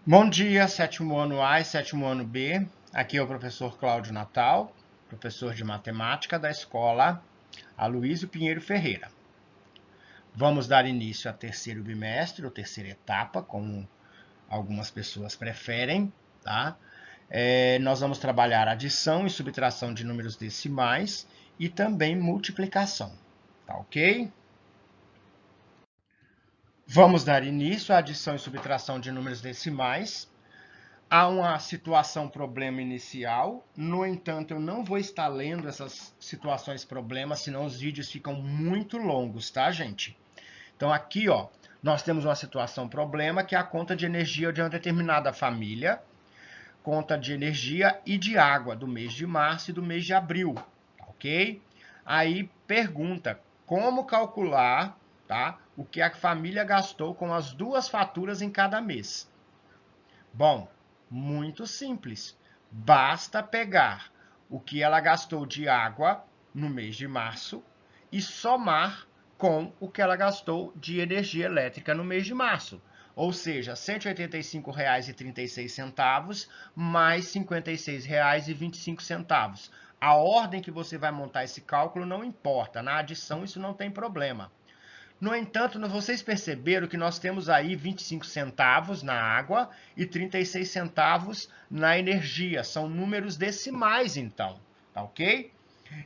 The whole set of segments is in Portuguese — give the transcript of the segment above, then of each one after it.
Bom dia, sétimo ano A e sétimo ano B. Aqui é o professor Cláudio Natal, professor de matemática da escola Aloysio Pinheiro Ferreira. Vamos dar início ao terceiro bimestre, ou terceira etapa, como algumas pessoas preferem, tá? Nós vamos trabalhar adição e subtração de números decimais e também multiplicação, tá ok? Vamos dar início à adição e subtração de números decimais. Há uma situação problema inicial, no entanto, eu não vou estar lendo essas situações problema, senão os vídeos ficam muito longos, tá, gente? Então aqui, ó, nós temos uma situação problema, que é a conta de energia de uma determinada família, conta de energia e de água do mês de março e do mês de abril, ok? Aí pergunta, como calcular, tá, o que a família gastou com as duas faturas em cada mês? Bom, muito simples. Basta pegar o que ela gastou de água no mês de março e somar com o que ela gastou de energia elétrica no mês de março. Ou seja, R$ 185,36 mais R$ 56,25. A ordem que você vai montar esse cálculo não importa. Na adição, isso não tem problema. No entanto, vocês perceberam que nós temos aí 25 centavos na água e 36 centavos na energia. São números decimais, então, tá ok?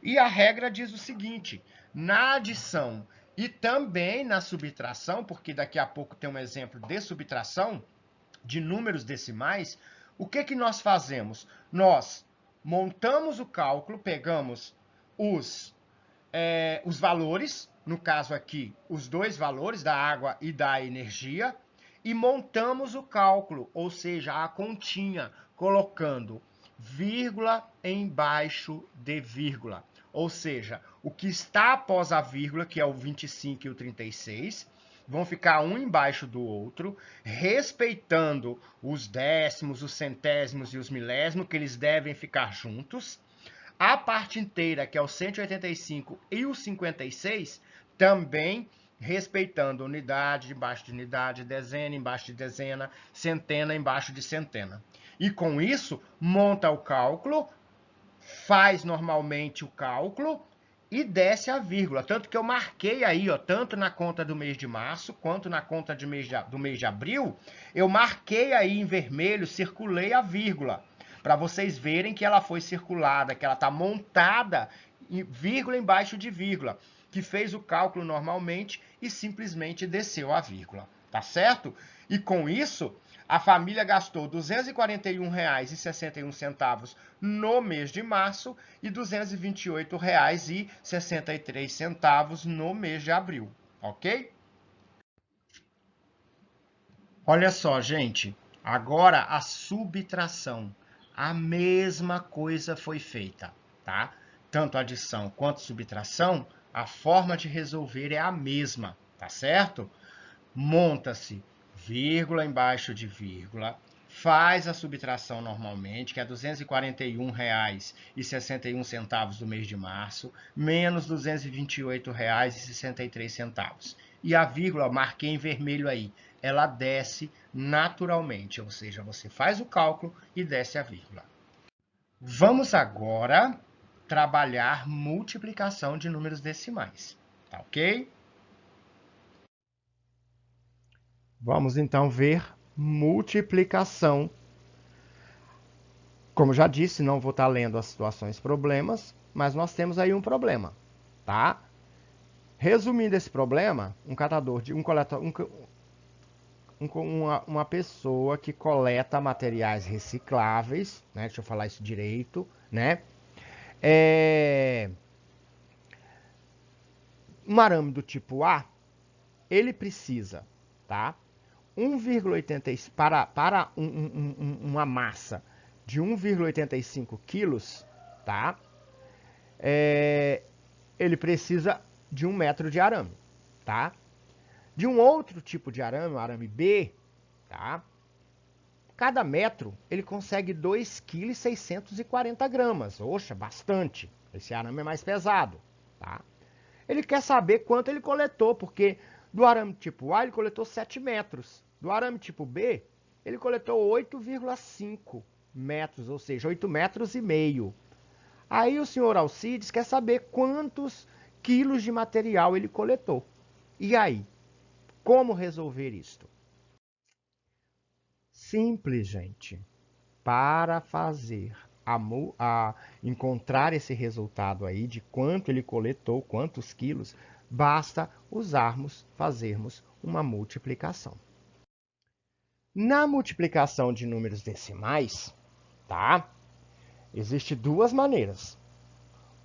E a regra diz o seguinte, na adição e também na subtração, porque daqui a pouco tem um exemplo de subtração de números decimais, o que nós fazemos? Nós montamos o cálculo, pegamos os valores, no caso aqui, os dois valores da água e da energia, e montamos o cálculo, ou seja, a continha, colocando vírgula embaixo de vírgula. Ou seja, o que está após a vírgula, que é o 25 e o 36, vão ficar um embaixo do outro, respeitando os décimos, os centésimos e os milésimos, que eles devem ficar juntos. A parte inteira, que é o 185 e o 56, também respeitando unidade embaixo de unidade, dezena embaixo de dezena, centena embaixo de centena. E com isso, monta o cálculo, faz normalmente o cálculo e desce a vírgula. Tanto que eu marquei aí, ó, tanto na conta do mês de março quanto na conta do mês de abril, eu marquei aí em vermelho, circulei a vírgula, para vocês verem que ela foi circulada, que ela está montada, vírgula embaixo de vírgula, que fez o cálculo normalmente e simplesmente desceu a vírgula, tá certo? E com isso, a família gastou R$ 241,61 no mês de março e R$ 228,63 no mês de abril, ok? Olha só, gente, agora a subtração. A mesma coisa foi feita, tá? Tanto adição quanto subtração, a forma de resolver é a mesma, tá certo? Monta-se vírgula embaixo de vírgula, faz a subtração normalmente, que é R$ 241,61 do mês de março, menos R$ 228,63. E a vírgula, marquei em vermelho aí, ela desce naturalmente, ou seja, você faz o cálculo e desce a vírgula. Vamos agora trabalhar multiplicação de números decimais, tá ok? Vamos então ver multiplicação. Como já disse, não vou estar lendo as situações problemas, mas nós temos aí um problema, tá? Resumindo esse problema, um catador de uma pessoa que coleta materiais recicláveis, né? Deixa eu falar isso direito, né? Um arame do tipo A, ele precisa, tá? 1,85 para uma massa de 1,85 quilos, tá? Ele precisa de 1 metro de arame, tá? De um outro tipo de arame, o arame B, tá? Cada metro ele consegue 2,640 kg. Oxa, bastante. Esse arame é mais pesado, tá? Ele quer saber quanto ele coletou, porque do arame tipo A ele coletou 7 metros. Do arame tipo B, ele coletou 8,5 metros, ou seja, 8,5 metros. Aí o senhor Alcides quer saber quantos quilos de material ele coletou. E aí, como resolver isto? Simples, gente. Para fazer encontrar esse resultado aí de quanto ele coletou, quantos quilos, basta fazermos uma multiplicação. Na multiplicação de números decimais, tá? Existem duas maneiras.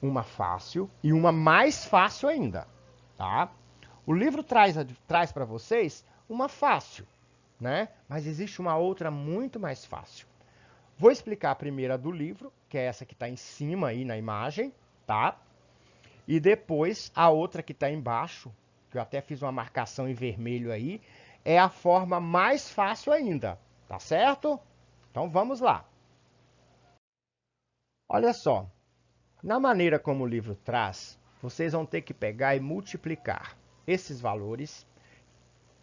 Uma fácil e uma mais fácil ainda, tá? O livro traz para vocês uma fácil, né? Mas existe uma outra muito mais fácil. Vou explicar a primeira do livro, que é essa que está em cima aí na imagem, tá? E depois a outra que está embaixo, que eu até fiz uma marcação em vermelho aí, é a forma mais fácil ainda, tá certo? Então vamos lá. Olha só, na maneira como o livro traz, vocês vão ter que pegar e multiplicar esses valores,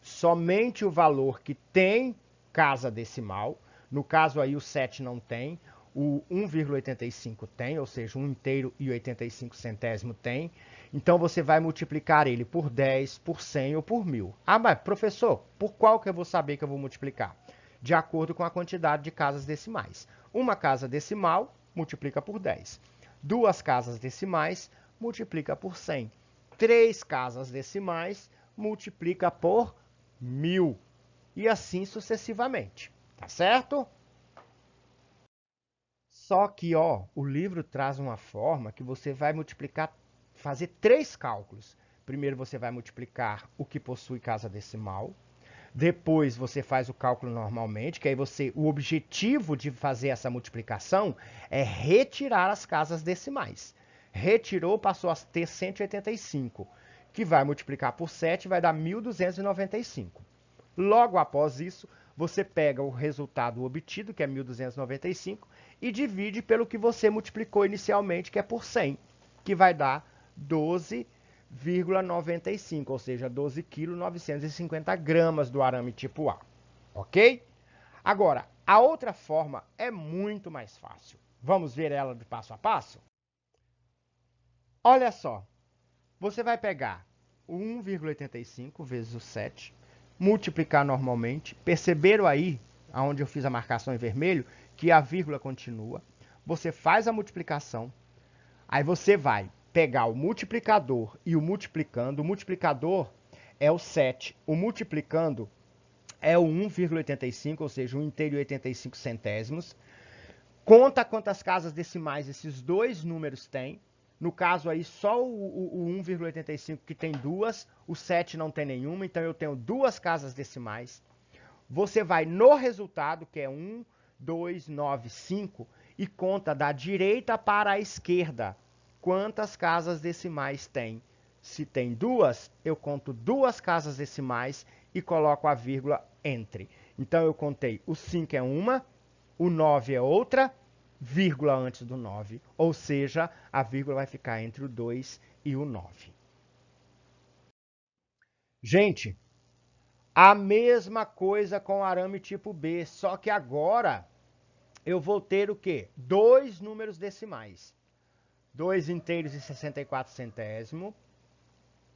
somente o valor que tem casa decimal, no caso aí o 7 não tem, o 1,85 tem, ou seja, 1 inteiro e 85 centésimo tem. Então você vai multiplicar ele por 10, por 100 ou por 1000. Ah, mas professor, por qual que eu vou saber que eu vou multiplicar? De acordo com a quantidade de casas decimais. Uma casa decimal multiplica por 10. Duas casas decimais multiplica por 100. Três casas decimais multiplica por 1000. E assim sucessivamente. Tá certo? Só que, ó, o livro traz uma forma que você vai multiplicar, fazer 3 cálculos. Primeiro você vai multiplicar o que possui casa decimal. Depois você faz o cálculo normalmente, que aí o objetivo de fazer essa multiplicação é retirar as casas decimais. Retirou, passou a ter 185, que vai multiplicar por 7, vai dar 1.295. Logo após isso, você pega o resultado obtido, que é 1.295, e divide pelo que você multiplicou inicialmente, que é por 100, que vai dar 12,95, ou seja, 12 kg 950 gramas do arame tipo A. Ok? Agora, a outra forma é muito mais fácil. Vamos ver ela de passo a passo? Olha só, você vai pegar o 1,85 vezes o 7, multiplicar normalmente. Perceberam aí, onde eu fiz a marcação em vermelho, que a vírgula continua. Você faz a multiplicação, aí você vai pegar o multiplicador e o multiplicando. O multiplicador é o 7, o multiplicando é o 1,85, ou seja, 1 inteiro e 85 centésimos. Conta quantas casas decimais esses dois números têm. No caso aí, só o 1,85 que tem duas, o 7 não tem nenhuma, então eu tenho duas casas decimais. Você vai no resultado, que é 1, 2, 9, 5, e conta da direita para a esquerda quantas casas decimais tem. Se tem duas, eu conto duas casas decimais e coloco a vírgula entre. Então eu contei o 5 é uma, o 9 é outra, vírgula antes do 9, ou seja, a vírgula vai ficar entre o 2 e o 9. Gente, a mesma coisa com arame tipo B, só que agora eu vou ter o quê? Dois números decimais. 2 inteiros e 64 centésimo,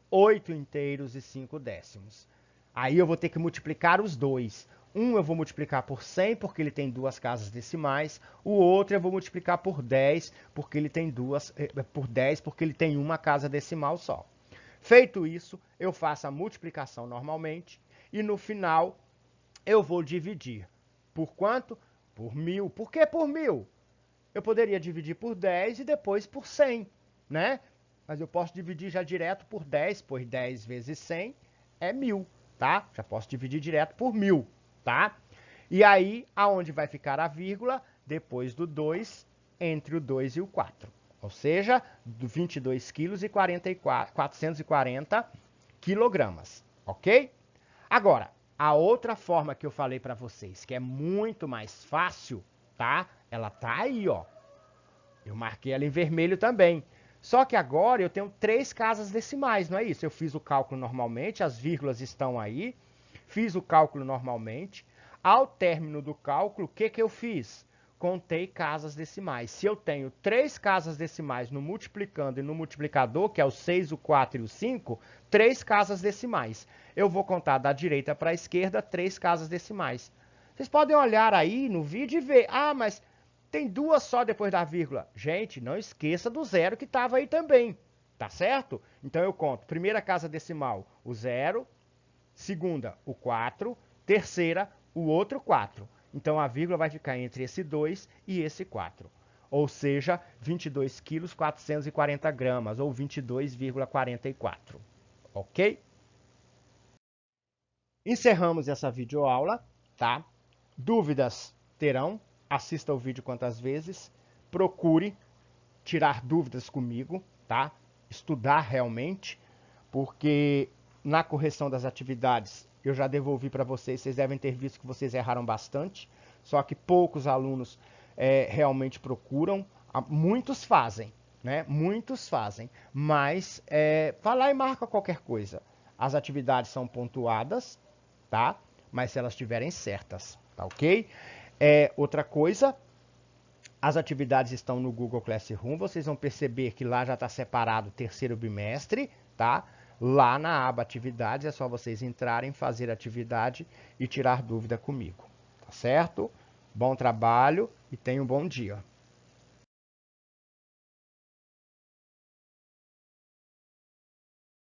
8 inteiros e 5 décimos. Aí eu vou ter que multiplicar os dois. Um eu vou multiplicar por 100, porque ele tem duas casas decimais. O outro eu vou multiplicar por 10, porque ele tem porque ele tem uma casa decimal só. Feito isso, eu faço a multiplicação normalmente. E no final, eu vou dividir. Por quanto? Por 1000. Por que por 1000? Eu poderia dividir por 10 e depois por 100, né? Mas eu posso dividir já direto por 10, pois 10 vezes 100 é 1000, tá? Já posso dividir direto por 1000, tá? E aí, aonde vai ficar a vírgula? Depois do 2, entre o 2 e o 4. Ou seja, 22 quilos e 440 quilogramas, ok? Agora, a outra forma que eu falei para vocês, que é muito mais fácil, tá? Ela tá aí, ó. Eu marquei ela em vermelho também. Só que agora eu tenho 3 casas decimais, não é isso? Eu fiz o cálculo normalmente, as vírgulas estão aí. fiz o cálculo normalmente. Ao término do cálculo, o que eu fiz? Contei casas decimais. Se eu tenho 3 casas decimais no multiplicando e no multiplicador, que é o 6, o 4 e o 5, 3 casas decimais. Eu vou contar da direita para a esquerda 3 casas decimais. Vocês podem olhar aí no vídeo e ver, ah, mas tem 2 só depois da vírgula. Gente, não esqueça do zero que estava aí também, tá certo? Então eu conto, primeira casa decimal, o 0, segunda, o 4, terceira, o outro 4. Então a vírgula vai ficar entre esse 2 e esse 4. Ou seja, 22 quilos 440 gramas, ou 22,44. Ok? Encerramos essa videoaula, tá? Dúvidas terão, assista o vídeo quantas vezes, procure tirar dúvidas comigo, tá? Estudar realmente, porque na correção das atividades eu já devolvi para vocês, vocês devem ter visto que vocês erraram bastante, só que poucos alunos realmente procuram, muitos fazem, né? Muitos fazem, mas vai lá e marca qualquer coisa. As atividades são pontuadas, tá? Mas se elas estiverem certas, tá ok? Outra coisa, as atividades estão no Google Classroom, vocês vão perceber que lá já está separado o terceiro bimestre, tá? Lá na aba atividades é só vocês entrarem, fazer atividade e tirar dúvida comigo, tá certo? Bom trabalho e tenham um bom dia.